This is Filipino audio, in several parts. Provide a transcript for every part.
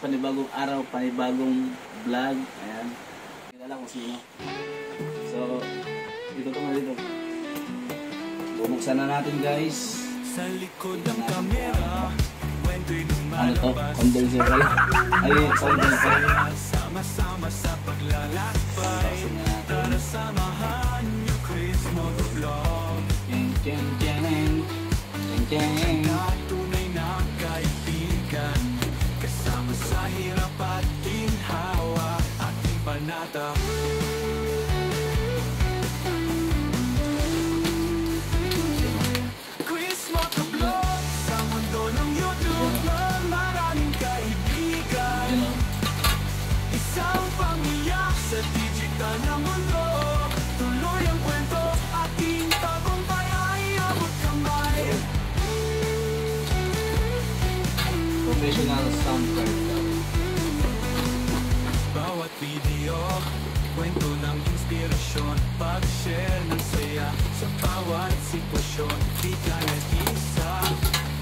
panibagong araw, panibagong vlog. Ayan. Kilala ko sino. So, dito to nga dito. Bubuksan na natin guys. Sa likod ng kamera, ano to? Condenser pala. Ay, condenser. sama-sama sa paglalakbay. Tara samahan niyo Chris Motovlog. Chen chen chen. Tunay na kaibigan, kasama sa hirap at ginhawa, ating panata. Chris Motovlog, sa mundo ng YouTube na maraming kaibigan. Isang pamilya sa digital na mundo. Tuloy ang kwento, ating tagumpay ay abot kamay. Professional sound card. Bawat video, kwento ng inspirasyon, pag-share ng saya sa bawat sitwasyon. Di ka nag-isa,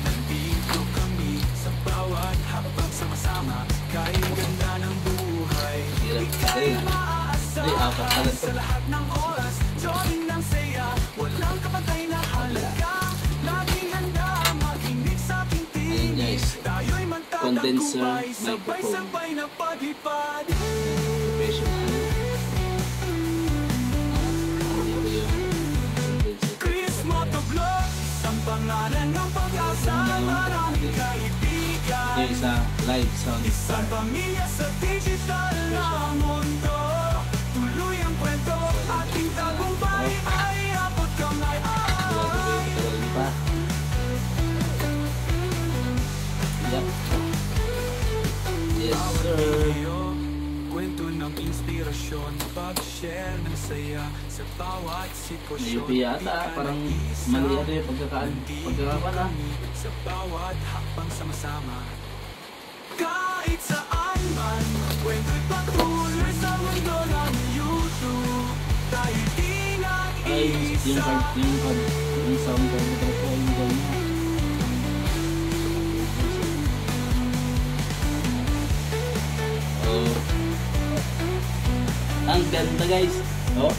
nandito kami sa bawat habang sama-sama. Kahit ganda ng buhay, di kayo maaasahan sa lahat ng oras. Join ng saya, walang kapatay na halaga. Laging handa makinig sa ating tinig. Tayo'y magtatagumpay, sabay-sabay na paglipad. Chris Motovlog, isang pangalan ng pag-asa, maraming kaibigan. Ito isa live sound Isang card. pamilya sa digital na mundo. Tuloy ang kwento, ating tagumpay ay abot kamay. Tagal pa. Yep. Yes sir. Kwento ng inspirasyon, pag-share ng saya sa bawat sitwasyon. Maybe yata, parang mali yata yung pagkakaan na. Sa bawat hakbang sama-sama. Kahit saan man, kwento'y patuloy sa mundo ng YouTube. Tayo di Ay, nag-iisa. yung sound card ito po yung ganyan. Oh. Ang ganda guys. Oh.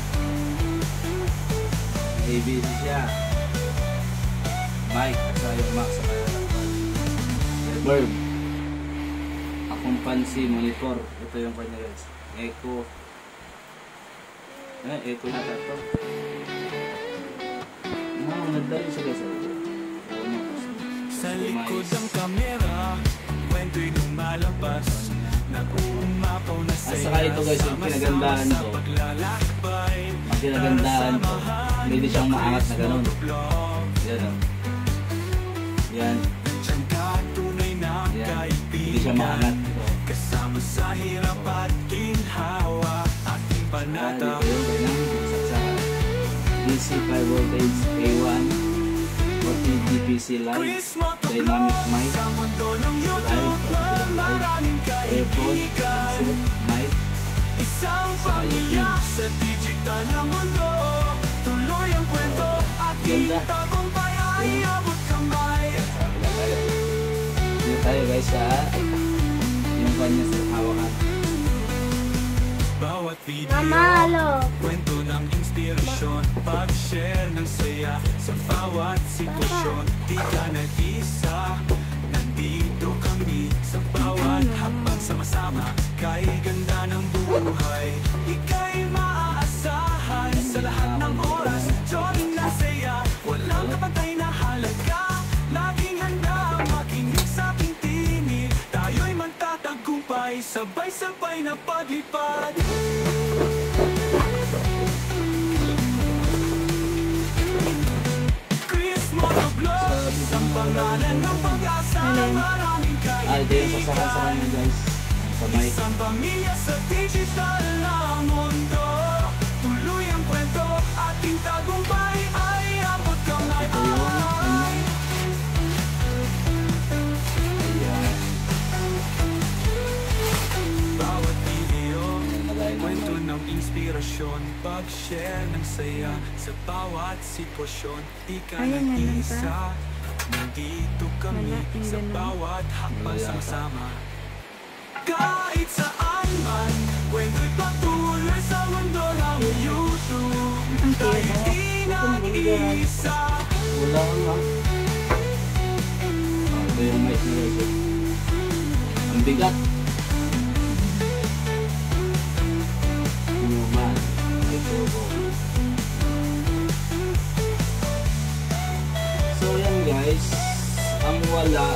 ABC siya. Mic at saka yung Max sa kaya. Reverb. Akumpansi monitor. Ito yung kanya guys. Echo. Echo na ito. Nagdali siya guys. Sa likod ng kamera, kwento'y lumalabas. Nag-uumapaw na saya. At saka ito guys, yung kinagandahan ko. Ang kinagandahan ko, hindi siyang maangat na ganun. Yan o. Yan. Yan. Hindi siya maangat. Kasama sa hirap at ginhawa, ating panata. Dito yung kanyang saksakan. DC 5 voltage A1 40 DPC live dynamic mic live airphone mic Isang pamilya sa digital na mundo. Tuloy ang kwento, ating tagumpay ay abot kamay. dito tayo guys sa yung kanya sa hawakan. Bawat video, kwento ng inspirasyon, pag-share ng saya sa bawat sitwasyon. Di ka nag-isa, nandito kami sa bawat habang sama-sama. Kahit ganda ng buhay, ika'y maaasahan sa lahat ng oras. Join na saya, walang kapatay na halaga. Laging handa makinig sa ating tinig. Tayo'y magtatagumpay, sabay-sabay na paglipad. Chris Motovlog, isang pangalan ng pag-asa, maraming Ito yung kaibigan. sasakan sa kanya guys. Sa mic. Isang pamilya sa digital na mundo. Tuloy ang kwento, ating tagumpay ay abot kamay. Ito yung ayan. Bawat video, Nalagay na kwento mic. ng inspirasyon, pag-share ng saya sa bawat sitwasyon. Di ka Ayan, nag-isa, nandito kami Wala, yung sa ganun. bawat hakbang Wala. sama-sama. kahit saan man. Kwento'y patuloy sa mundo ng YouTube. Tayo di nag-iisa. Wala ka lang. Ito yung mic nila ito. Ang bigat. Human. Ito po. So yan guys. Ang wala.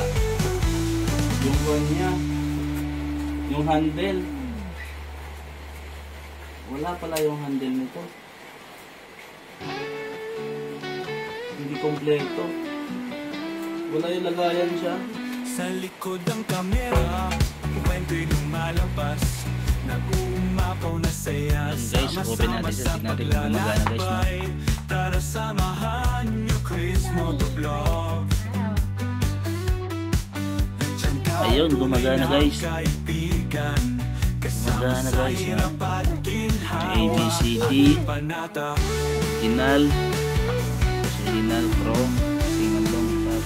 Yung one niya. Yung handle. Wala pala yung handle nito. Hindi kompleto. Wala yung lagayan siya. Sa likod ng kamera, kwento'y lumalabas. Nag-uumapaw na saya. Guys, open natin sa natin kung gumagana guys. No? Tara samahan niyo Chris Motovlog. Ayun, gumagana guys. Gumagana guys. ABCD Original Pro Singalong Top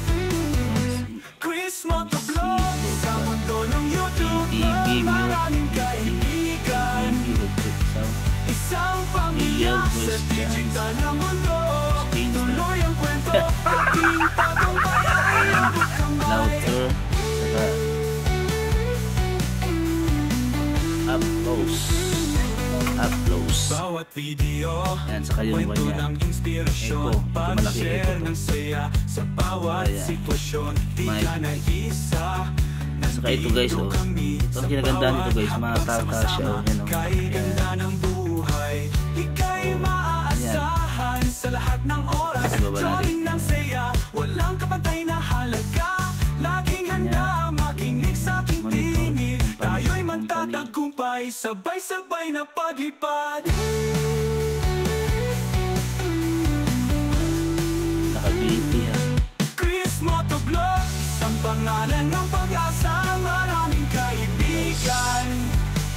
Chris Motovlog sa mundo ng YouTube. TV Maraming kaibigan, isang pamilya sa digital na mundo. Tuloy ang kwento, ating tagumpayan ang pagkamay. Louder saka up close. Bawat video, Yan, saka yung kwento one ng inspirasyon. Echo. Ito malaki Pag-share echo to. ng saya sa bawat Ayan. sitwasyon. Di Mic. ka nag-isa. Saka ito guys, oh. Ito ang kinagandaan nito guys, matata siya, oh. Yan, oh. Kay ganda ng buhay, ika'y maaasahan sa lahat ng oras. Ibaba natin. Drawing ng saya, walang kapantay na halaga. Laging handa makinig sa aking Monitor. tinig. Tayo'y Company. magtatagumpay, sabay-sabay na paglipad. Naka-BP ha. Chris Motovlog, isang pangalan ng pag-asa. Maraming kaibigan,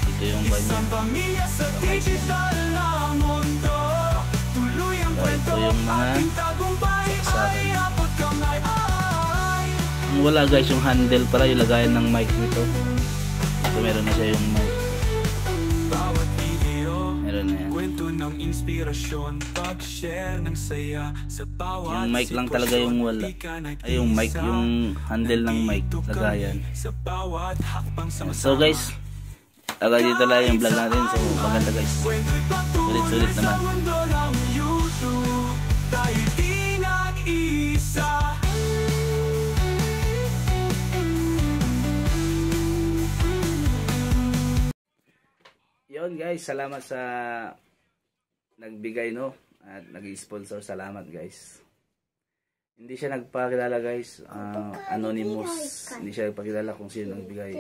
Ito yung one isang niya. pamilya sa digital na mundo. Tuloy ang So, kwento, ito yung mga ating tagumpay saksakan. ay apat kamay ay. Ang wala guys, yung handle pala, yung lagayan ng mic nito. Ito meron na siya yung mic. Bawat video, Meron na yan. kwento ng inspirasyon, pag-share ng saya sa bawat Yung mic lang talaga yung wala. Ay, yung mic, yung handle ng mic, lagayan. sa bawat hakbang So guys, agad dito lang yung vlog natin. So maganda guys. Sulit-sulit naman. Tayo di nag-isa. Yun guys, salamat sa nagbigay no at nag-sponsor. Salamat guys. Hindi siya nagpakilala guys, anonymous. Hindi siya nagpakilala kung sino nagbigay.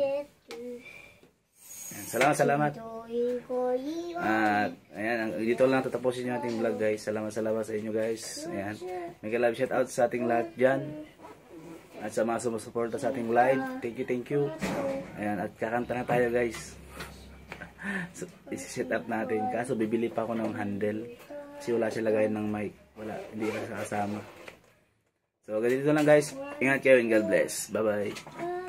Ayan, salamat. At ayan, dito lang tatapusin yung ating vlog guys. Salamat sa inyo guys. Ayan. Mega love shout out sa ating lahat dyan. At sa mga sumusuporta sa ating live. Thank you. Ayan, at kakanta na tayo guys. So, isi-set up natin. Kaso bibili pa ako ng handle. Kasi wala siya lagayan ng mic. Wala, hindi na siya kasama. So, ganito lang guys. Ingat kayo and God bless. Bye bye.